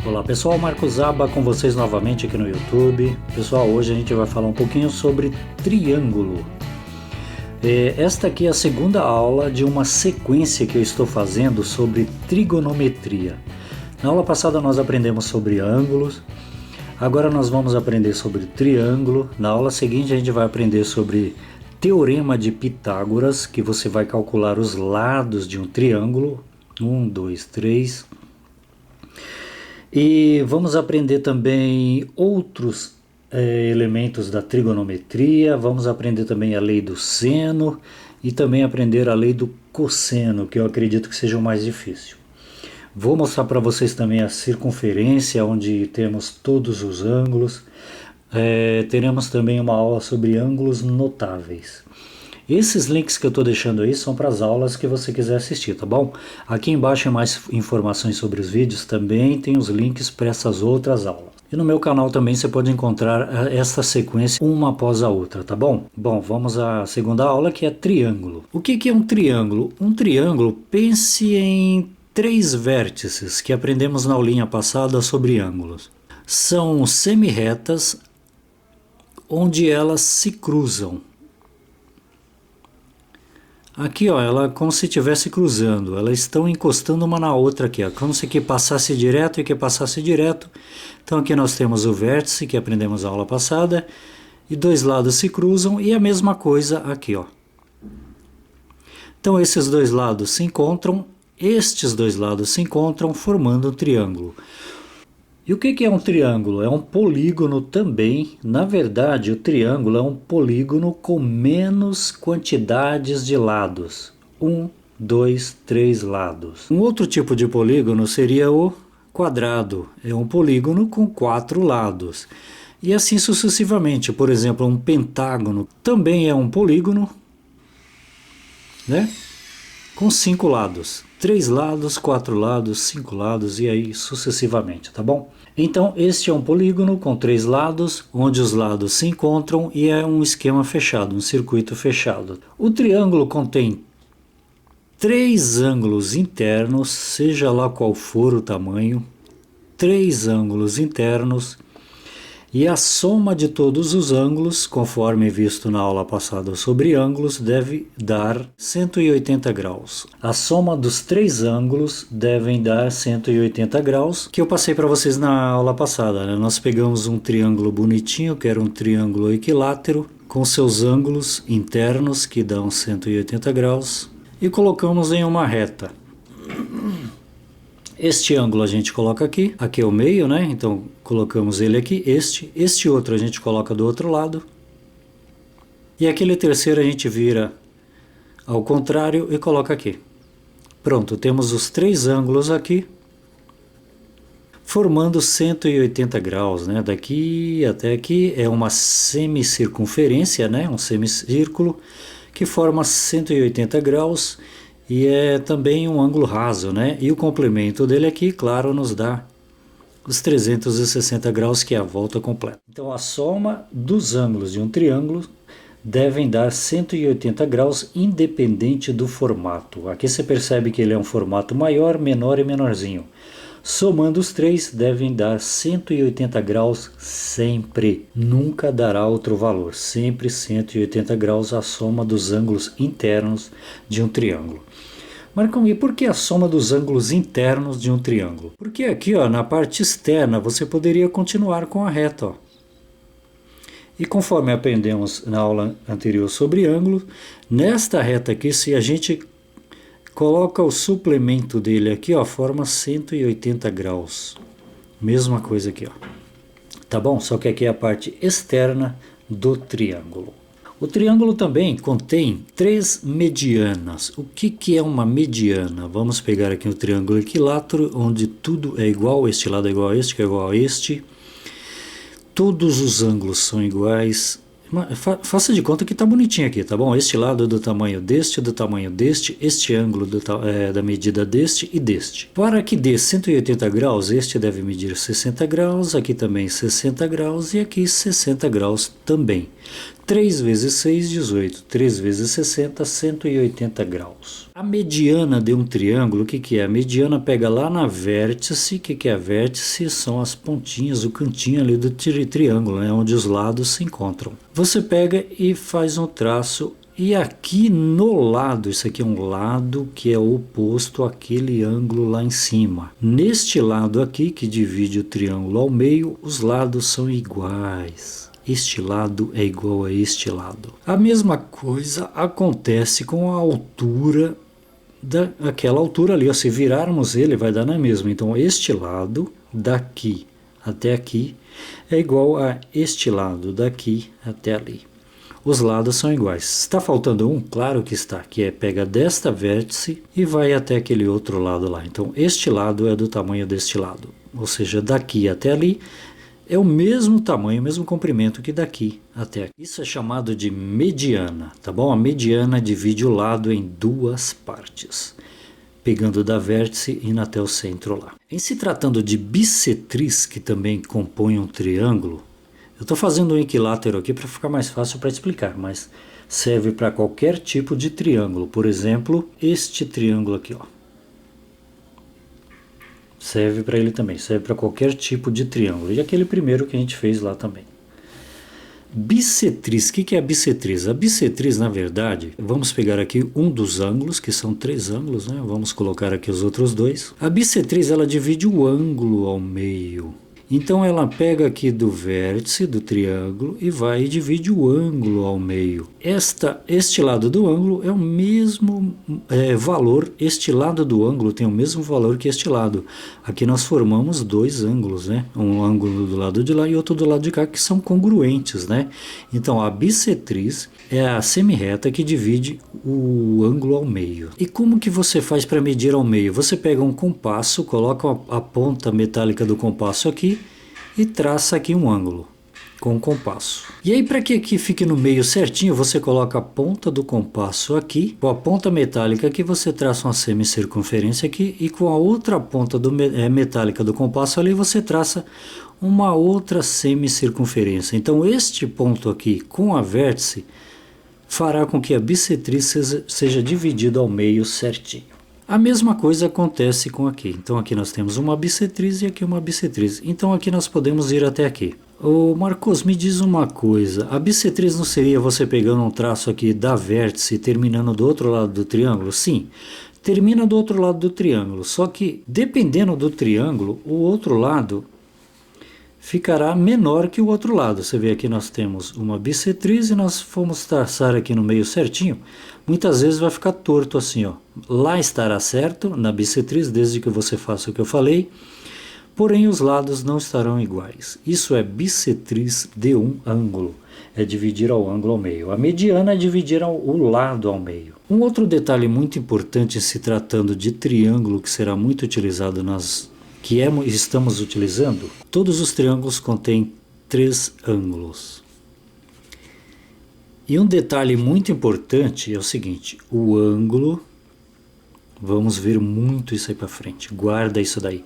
Olá pessoal, Marcos Zaba com vocês novamente aqui no YouTube. Pessoal, hoje a gente vai falar um pouquinho sobre triângulo. Esta aqui é a segunda aula de uma sequência que eu estou fazendo sobre trigonometria. Na aula passada nós aprendemos sobre ângulos, agora nós vamos aprender sobre triângulo. Na aula seguinte a gente vai aprender sobre teorema de Pitágoras, que você vai calcular os lados de um triângulo, 1, 2, 3... E vamos aprender também outros elementos da trigonometria, vamos aprender também a lei do seno e também aprender a lei do cosseno, que eu acredito que seja o mais difícil. Vou mostrar para vocês também a circunferência, onde temos todos os ângulos. Teremos também uma aula sobre ângulos notáveis. Esses links que eu estou deixando aí são para as aulas que você quiser assistir, tá bom? Aqui embaixo, mais informações sobre os vídeos, também tem os links para essas outras aulas. E no meu canal também você pode encontrar essa sequência uma após a outra, tá bom? Bom, vamos à segunda aula, que é triângulo. O que é um triângulo? Um triângulo, pense em 3 vértices que aprendemos na aulinha passada sobre ângulos. São semi-retas onde elas se cruzam. Aqui, ó, ela como se estivesse cruzando, elas estão encostando uma na outra aqui, ó, como se aqui passasse direto e aqui passasse direto. Então aqui nós temos o vértice que aprendemos na aula passada, e 2 lados se cruzam, e a mesma coisa aqui, ó. Então esses 2 lados se encontram, estes 2 lados se encontram formando um triângulo. E o que é um triângulo? É um polígono também. Na verdade, o triângulo é um polígono com menos quantidades de lados. 1, 2, 3 lados. Um outro tipo de polígono seria o quadrado. É um polígono com 4 lados. E assim sucessivamente. Por exemplo, um pentágono também é um polígono, né? Com 5 lados. 3 lados, 4 lados, 5 lados e aí sucessivamente, tá bom? Então este é um polígono com 3 lados, onde os lados se encontram e é um esquema fechado, um circuito fechado. O triângulo contém 3 ângulos internos, seja lá qual for o tamanho, 3 ângulos internos, e a soma de todos os ângulos, conforme visto na aula passada sobre ângulos, deve dar 180 graus. A soma dos 3 ângulos devem dar 180 graus, que eu passei para vocês na aula passada, né? Nós pegamos um triângulo bonitinho, que era um triângulo equilátero, com seus ângulos internos, que dão 180 graus, e colocamos em uma reta. Este ângulo a gente coloca aqui, aqui é o meio, né? Então colocamos ele aqui, este outro a gente coloca do outro lado. E aquele terceiro a gente vira ao contrário e coloca aqui. Pronto, temos os 3 ângulos aqui, formando 180 graus, né? Daqui até aqui é uma semicircunferência, né? Um semicírculo que forma 180 graus. E é também um ângulo raso, né? E o complemento dele aqui, claro, nos dá os 360 graus, que é a volta completa. Então a soma dos ângulos de um triângulo devem dar 180 graus, independente do formato. Aqui você percebe que ele é um formato maior, menor e menorzinho. Somando os 3, devem dar 180 graus sempre. Nunca dará outro valor. Sempre 180 graus a soma dos ângulos internos de um triângulo. Marcão, e por que a soma dos ângulos internos de um triângulo? Porque aqui, ó, na parte externa, você poderia continuar com a reta, ó. E conforme aprendemos na aula anterior sobre ângulos, nesta reta aqui, se a gente coloca o suplemento dele aqui, ó, forma 180 graus. Mesma coisa aqui, ó. Tá bom? Só que aqui é a parte externa do triângulo. O triângulo também contém 3 medianas. O que é uma mediana? Vamos pegar aqui o triângulo equilátero, onde tudo é igual, este lado é igual a este, que é igual a este. Todos os ângulos são iguais. Faça de conta que está bonitinho aqui, tá bom? Este lado é do tamanho deste, este ângulo da medida deste e deste. Para que dê 180 graus, este deve medir 60 graus, aqui também 60 graus e aqui 60 graus também. 3 vezes 6, 18. 3 vezes 60, 180 graus. A mediana de um triângulo, o que é? A mediana pega lá na vértice. O que é a vértice? São as pontinhas, o cantinho ali do triângulo, né? Onde os lados se encontram. Você pega e faz um traço. E aqui no lado, isso aqui é um lado que é oposto àquele ângulo lá em cima. Neste lado aqui, que divide o triângulo ao meio, os lados são iguais. Este lado é igual a este lado. A mesma coisa acontece com a altura daquela altura ali. Ó, se virarmos ele, vai dar na mesma. Então, este lado daqui até aqui é igual a este lado daqui até ali. Os lados são iguais. Está faltando um? Claro que está, que é pega desta vértice e vai até aquele outro lado lá. Então, este lado é do tamanho deste lado. Ou seja, daqui até ali é o mesmo tamanho, o mesmo comprimento que daqui até aqui. Isso é chamado de mediana, tá bom? A mediana divide o lado em duas partes, pegando da vértice e indo até o centro lá. Em se tratando de bissetriz, que também compõe um triângulo, eu estou fazendo um equilátero aqui para ficar mais fácil para explicar, mas serve para qualquer tipo de triângulo. Por exemplo, este triângulo aqui, ó. Serve para ele também, serve para qualquer tipo de triângulo. E aquele primeiro que a gente fez lá também. Bissetriz, o que é a bissetriz? A bissetriz, na verdade, vamos pegar aqui um dos ângulos, que são 3 ângulos, né? Vamos colocar aqui os outros 2. A bissetriz, ela divide o ângulo ao meio. Então ela pega aqui do vértice do triângulo e vai e divide o ângulo ao meio. Este lado do ângulo é o mesmo valor, este lado do ângulo tem o mesmo valor que este lado. Aqui nós formamos 2 ângulos, né? Um ângulo do lado de lá e outro do lado de cá, que são congruentes, né? Então a bissetriz é a semirreta que divide o ângulo ao meio. E como que você faz para medir ao meio? Você pega um compasso, coloca a ponta metálica do compasso aqui e traça aqui um ângulo com o compasso. E aí, para que aqui fique no meio certinho, você coloca a ponta do compasso aqui, com a ponta metálica aqui você traça uma semicircunferência aqui, e com a outra ponta metálica do compasso ali você traça uma outra semicircunferência. Então este ponto aqui com a vértice fará com que a bissetriz seja dividida ao meio certinho. A mesma coisa acontece com aqui. Então aqui nós temos uma bissetriz e aqui uma bissetriz. Então aqui nós podemos ir até aqui. Ô Marcos, me diz uma coisa. A bissetriz não seria você pegando um traço aqui da vértice e terminando do outro lado do triângulo? Sim, termina do outro lado do triângulo. Só que dependendo do triângulo, o outro lado ficará menor que o outro lado. Você vê aqui nós temos uma bissetriz e nós fomos traçar aqui no meio certinho. Muitas vezes vai ficar torto assim, ó. Lá estará certo na bissetriz, desde que você faça o que eu falei, porém os lados não estarão iguais. Isso é bissetriz de um ângulo, é dividir ao ângulo ao meio. A mediana é dividir o lado ao meio. Um outro detalhe muito importante se tratando de triângulo, que será muito utilizado estamos utilizando, todos os triângulos contêm 3 ângulos. E um detalhe muito importante é o seguinte, o ângulo, vamos ver muito isso aí para frente, guarda isso daí.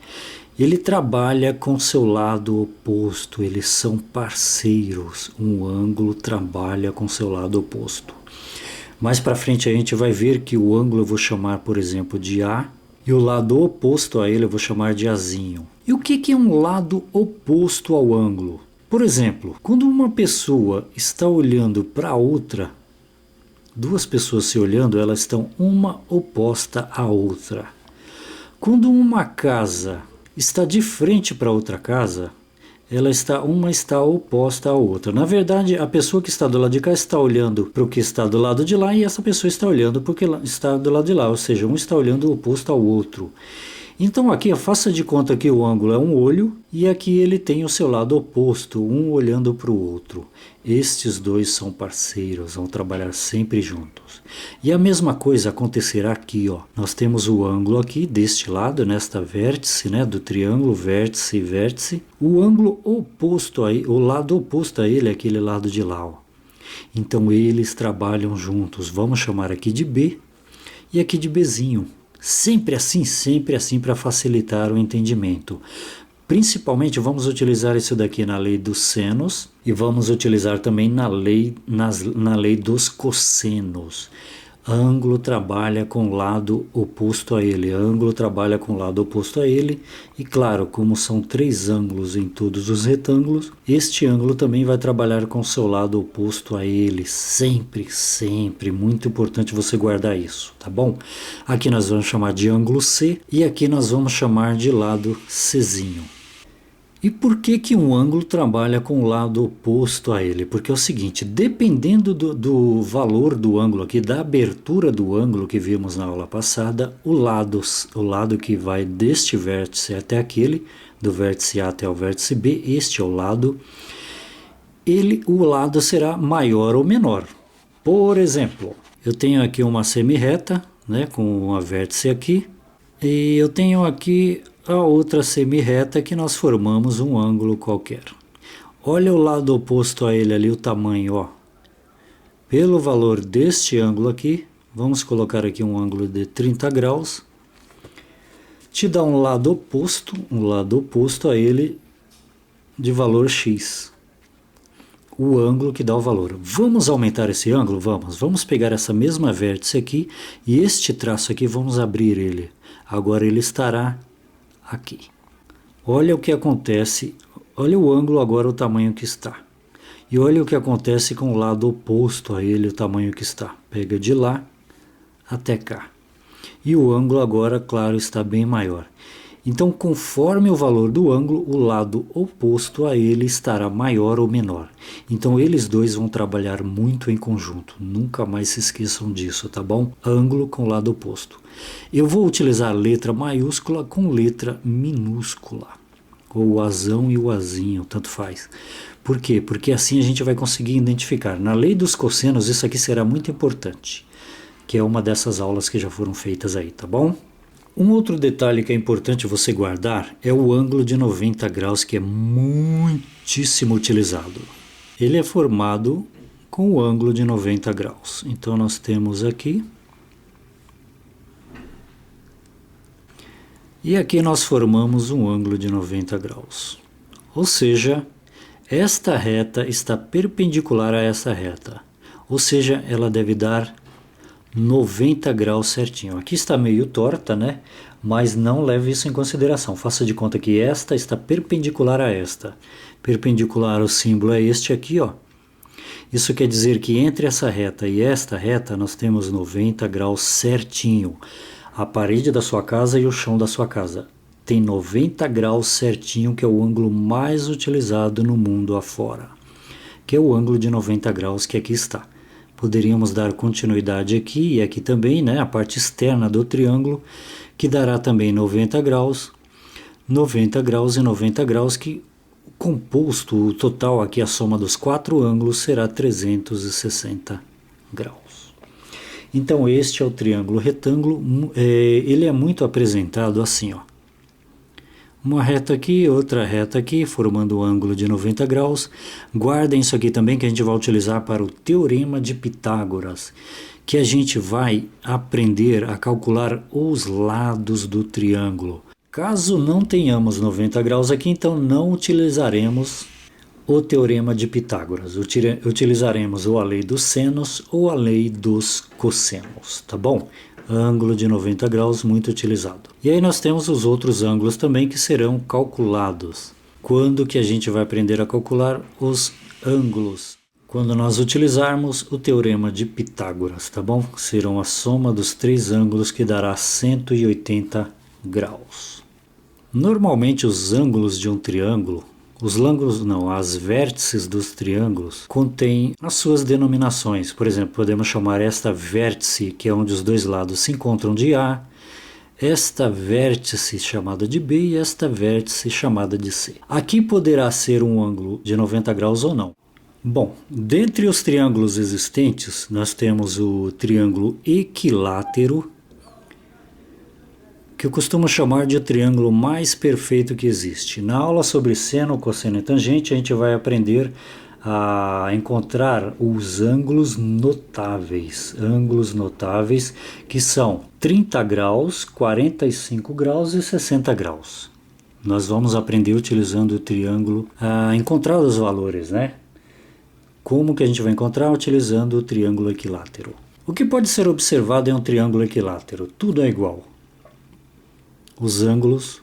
Ele trabalha com seu lado oposto, eles são parceiros, um ângulo trabalha com seu lado oposto. Mais para frente a gente vai ver que o ângulo eu vou chamar, por exemplo, de A, e o lado oposto a ele eu vou chamar de Azinho. E o que é um lado oposto ao ângulo? Por exemplo, quando uma pessoa está olhando para outra, 2 pessoas se olhando, elas estão uma oposta à outra. Quando uma casa está de frente para outra casa, uma está oposta à outra. Na verdade, a pessoa que está do lado de cá está olhando para o que está do lado de lá e essa pessoa está olhando para o que está do lado de lá, ou seja, um está olhando oposto ao outro. Então aqui, faça de conta que o ângulo é um olho e aqui ele tem o seu lado oposto, um olhando para o outro. Estes 2 são parceiros, vão trabalhar sempre juntos. E a mesma coisa acontecerá aqui, ó. Nós temos o ângulo aqui deste lado, nesta vértice, né, do triângulo, vértice e vértice. O ângulo oposto aí, o lado oposto a ele é aquele lado de lá, ó. Então eles trabalham juntos. Vamos chamar aqui de B e aqui de Bzinho. Sempre assim para facilitar o entendimento. Principalmente vamos utilizar isso daqui na lei dos senos e vamos utilizar também na lei dos cossenos. Ângulo trabalha com o lado oposto a ele, ângulo trabalha com o lado oposto a ele, e claro, como são 3 ângulos em todos os retângulos, este ângulo também vai trabalhar com o seu lado oposto a ele, sempre, sempre, muito importante você guardar isso, tá bom? Aqui nós vamos chamar de ângulo C, e aqui nós vamos chamar de lado Czinho. E por que que um ângulo trabalha com o lado oposto a ele? Porque é o seguinte, dependendo do valor do ângulo aqui, da abertura do ângulo que vimos na aula passada, o lado que vai deste vértice até aquele, do vértice A até o vértice B, este é o lado, o lado será maior ou menor. Por exemplo, eu tenho aqui uma semirreta, né, com uma vértice aqui, e eu tenho aqui a outra semirreta que nós formamos um ângulo qualquer. Olha o lado oposto a ele ali, o tamanho, ó. Pelo valor deste ângulo aqui, vamos colocar aqui um ângulo de 30 graus, te dá um lado oposto a ele de valor X. O ângulo que dá o valor. Vamos aumentar esse ângulo? Vamos pegar essa mesma vértice aqui e este traço aqui, vamos abrir ele. Agora ele estará aqui. Olha o que acontece, olha o ângulo agora, o tamanho que está. E olha o que acontece com o lado oposto a ele, o tamanho que está. Pega de lá até cá. E o ângulo agora, claro, está bem maior. Então, conforme o valor do ângulo, o lado oposto a ele estará maior ou menor. Então, eles dois vão trabalhar muito em conjunto. Nunca mais se esqueçam disso, tá bom? Ângulo com lado oposto. Eu vou utilizar letra maiúscula com letra minúscula. Ou o azão e o azinho, tanto faz. Por quê? Porque assim a gente vai conseguir identificar. Na lei dos cossenos, isso aqui será muito importante. Que é uma dessas aulas que já foram feitas aí, tá bom? Um outro detalhe que é importante você guardar é o ângulo de 90 graus, que é muitíssimo utilizado. Ele é formado com o ângulo de 90 graus. Então, nós temos aqui. E aqui nós formamos um ângulo de 90 graus. Ou seja, esta reta está perpendicular a essa reta. Ou seja, ela deve dar 90 graus certinho. Aqui está meio torta, né? Mas não leve isso em consideração. Faça de conta que esta está perpendicular a esta. Perpendicular, o símbolo é este aqui, ó. Isso quer dizer que entre essa reta e esta reta nós temos 90 graus certinho. A parede da sua casa e o chão da sua casa tem 90 graus certinho, que é o ângulo mais utilizado no mundo afora. Que é o ângulo de 90 graus que aqui está. Poderíamos dar continuidade aqui e aqui também, né, a parte externa do triângulo, que dará também 90 graus e 90 graus, que composto, o total aqui, a soma dos 4 ângulos, será 360 graus. Então, este é o triângulo retângulo, ele é muito apresentado assim, ó. Uma reta aqui, outra reta aqui, formando um ângulo de 90 graus. Guardem isso aqui também, que a gente vai utilizar para o Teorema de Pitágoras, que a gente vai aprender a calcular os lados do triângulo. Caso não tenhamos 90 graus aqui, então não utilizaremos o Teorema de Pitágoras. Utilizaremos ou a lei dos senos ou a lei dos cossenos, tá bom? Ângulo de 90 graus, muito utilizado. E aí nós temos os outros ângulos também que serão calculados. Quando que a gente vai aprender a calcular os ângulos? Quando nós utilizarmos o Teorema de Pitágoras, tá bom? Serão a soma dos 3 ângulos, que dará 180 graus. Normalmente os ângulos de um triângulo, as vértices dos triângulos contêm as suas denominações. Por exemplo, podemos chamar esta vértice, que é onde os dois lados se encontram, de A, esta vértice chamada de B e esta vértice chamada de C. Aqui poderá ser um ângulo de 90 graus ou não. Bom, dentre os triângulos existentes, nós temos o triângulo equilátero, que eu costumo chamar de o triângulo mais perfeito que existe. Na aula sobre seno, cosseno e tangente, a gente vai aprender a encontrar os ângulos notáveis. Ângulos notáveis que são 30 graus, 45 graus e 60 graus. Nós vamos aprender utilizando o triângulo a encontrar os valores, né? Como que a gente vai encontrar? Utilizando o triângulo equilátero. O que pode ser observado em um triângulo equilátero? Tudo é igual. Os ângulos,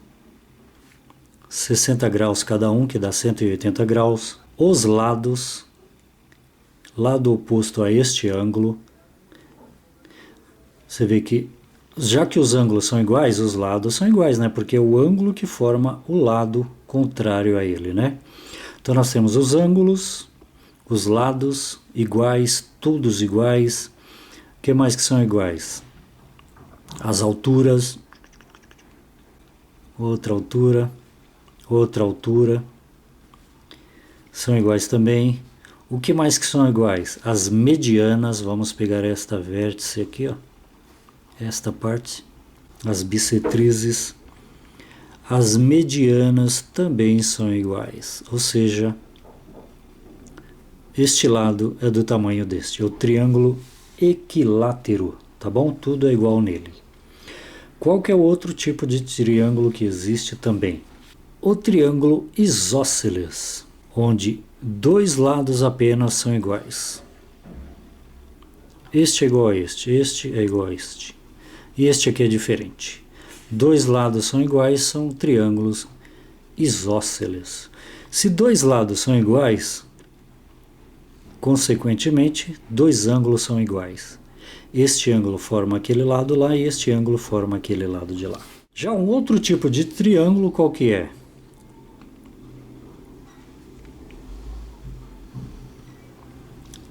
60 graus cada um, que dá 180 graus. Os lados, lado oposto a este ângulo. Você vê que, já que os ângulos são iguais, os lados são iguais, né? Porque é o ângulo que forma o lado contrário a ele, né? Então nós temos os ângulos, os lados iguais, todos iguais. O que mais que são iguais? As alturas, outra altura, são iguais também. O que mais que são iguais? As medianas, vamos pegar esta vértice aqui, ó, esta parte, as bissetrizes, as medianas também são iguais, ou seja, este lado é do tamanho deste, é o triângulo equilátero, tá bom? Tudo é igual nele. Qual que é o outro tipo de triângulo que existe também? O triângulo isósceles, onde dois lados apenas são iguais. Este é igual a este é igual a este. E este aqui é diferente. Dois lados são iguais, são triângulos isósceles. Se dois lados são iguais, consequentemente, dois ângulos são iguais. Este ângulo forma aquele lado lá e este ângulo forma aquele lado de lá. Já um outro tipo de triângulo, qual que é?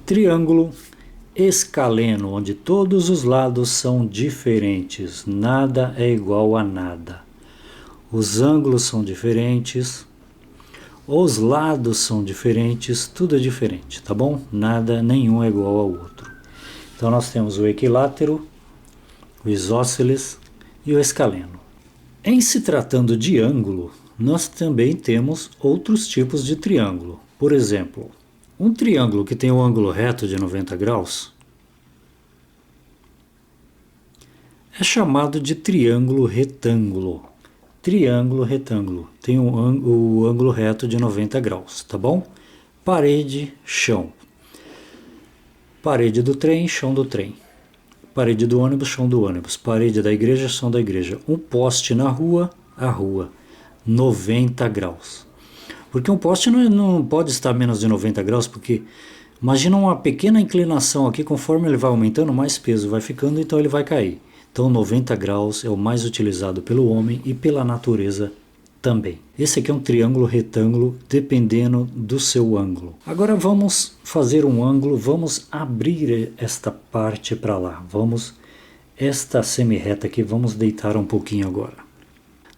Triângulo escaleno, onde todos os lados são diferentes, nada é igual a nada. Os ângulos são diferentes, os lados são diferentes, tudo é diferente, tá bom? Nada, nenhum é igual ao outro. Então nós temos o equilátero, o isósceles e o escaleno. Em se tratando de ângulo, nós também temos outros tipos de triângulo. Por exemplo, um triângulo que tem um ângulo reto de 90 graus é chamado de triângulo retângulo. Triângulo retângulo tem o ângulo reto de 90 graus, tá bom? Parede, chão. Parede do trem, chão do trem. Parede do ônibus, chão do ônibus. Parede da igreja, chão da igreja. Um poste na rua, a rua. 90 graus. Porque um poste não pode estar a menos de 90 graus, porque imagina uma pequena inclinação aqui, conforme ele vai aumentando, mais peso vai ficando, então ele vai cair. Então 90 graus é o mais utilizado pelo homem e pela natureza também. Esse aqui é um triângulo retângulo, dependendo do seu ângulo. Agora vamos fazer um ângulo, vamos abrir esta parte para lá. Esta semi-reta aqui, vamos deitar um pouquinho agora.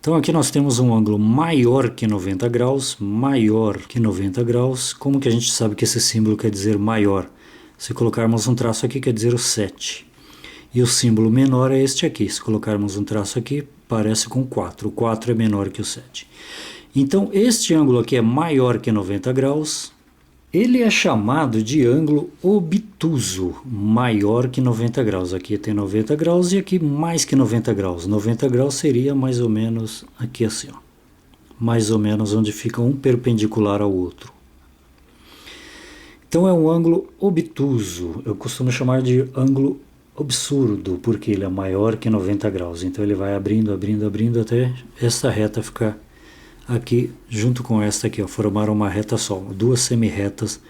Então aqui nós temos um ângulo maior que 90 graus, maior que 90 graus. Como que a gente sabe que esse símbolo quer dizer maior? Se colocarmos um traço aqui, quer dizer o 7. E o símbolo menor é este aqui. Se colocarmos um traço aqui, parece com 4. O 4 é menor que o 7. Então este ângulo aqui é maior que 90 graus. Ele é chamado de ângulo obtuso, maior que 90 graus. Aqui tem 90 graus e aqui mais que 90 graus. 90 graus seria mais ou menos aqui assim, ó. Mais ou menos onde fica um perpendicular ao outro. Então é um ângulo obtuso. Eu costumo chamar de ângulo absurdo, porque ele é maior que 90 graus. Então ele vai abrindo, abrindo, abrindo até essa reta ficar aqui, junto com esta aqui, ó, formar uma reta só, duas semi-retas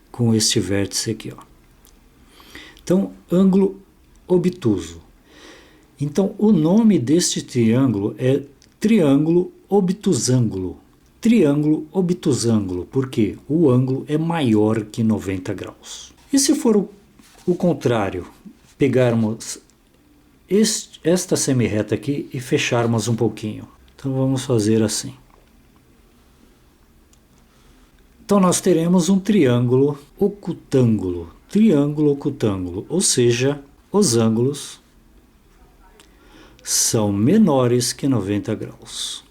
com este vértice aqui, ó. Então, ângulo obtuso. Então, o nome deste triângulo é triângulo obtusângulo. Triângulo obtusângulo, porque o ângulo é maior que 90 graus. E se for o contrário, pegarmos esta semi-reta aqui e fecharmos um pouquinho. Então, vamos fazer assim. Então nós teremos um triângulo ocutângulo, ou seja, os ângulos são menores que 90 graus.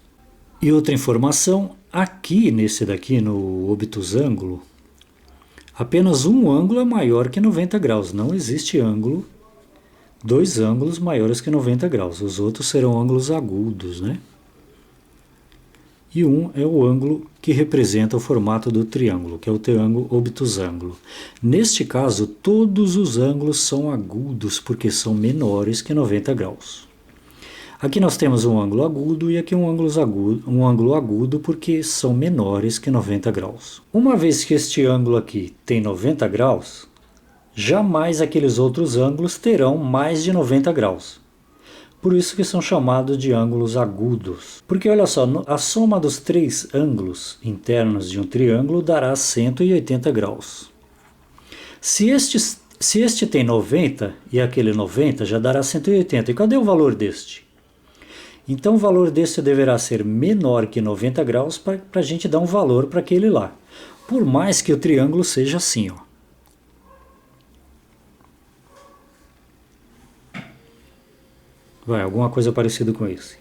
E outra informação, aqui nesse daqui, no obtusângulo, apenas um ângulo é maior que 90 graus, não existe dois ângulos maiores que 90 graus, os outros serão ângulos agudos, né? e 1 é o ângulo que representa o formato do triângulo, que é o triângulo obtusângulo. Neste caso, todos os ângulos são agudos, porque são menores que 90 graus. Aqui nós temos um ângulo agudo e aqui um ângulo agudo porque são menores que 90 graus. Uma vez que este ângulo aqui tem 90 graus, jamais aqueles outros ângulos terão mais de 90 graus. Por isso que são chamados de ângulos agudos. Porque olha só, a soma dos três ângulos internos de um triângulo dará 180 graus. Se este tem 90 e aquele 90, já dará 180. E cadê o valor deste? Então o valor deste deverá ser menor que 90 graus para a gente dar um valor para aquele lá. Por mais que o triângulo seja assim, ó. Vai, alguma coisa parecida com esse.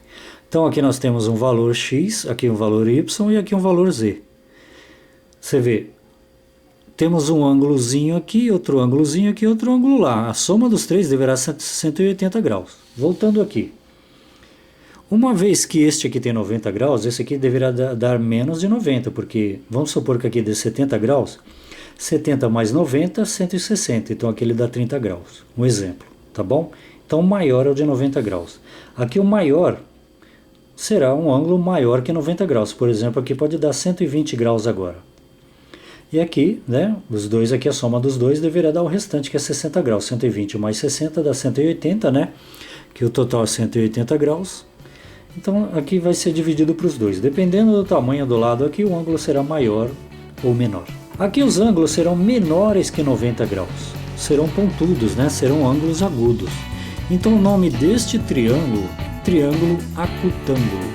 Então aqui nós temos um valor x, aqui um valor y e aqui um valor z. Você vê, temos um ângulozinho aqui, outro ângulozinho aqui, outro ângulo lá. A soma dos três deverá ser 180 graus. Voltando aqui. Uma vez que este aqui tem 90 graus, esse aqui deverá dar menos de 90, porque vamos supor que aqui dê 70 graus, 70 mais 90, 160, então aqui ele dá 30 graus. Um exemplo, tá bom? Então o maior é o de 90 graus. Aqui o maior será um ângulo maior que 90 graus. Por exemplo, aqui pode dar 120 graus agora. E aqui, né, os dois aqui, a soma dos dois deverá dar o restante, que é 60 graus. 120 mais 60 dá 180, né? Que o total é 180 graus. Então aqui vai ser dividido para os dois. Dependendo do tamanho do lado aqui, o ângulo será maior ou menor. Aqui os ângulos serão menores que 90 graus. Serão pontudos, né? Serão ângulos agudos. Então o nome deste triângulo, triângulo acutângulo,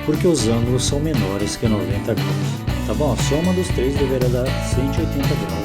porque os ângulos são menores que 90 graus. Tá bom? A soma dos três deverá dar 180 graus.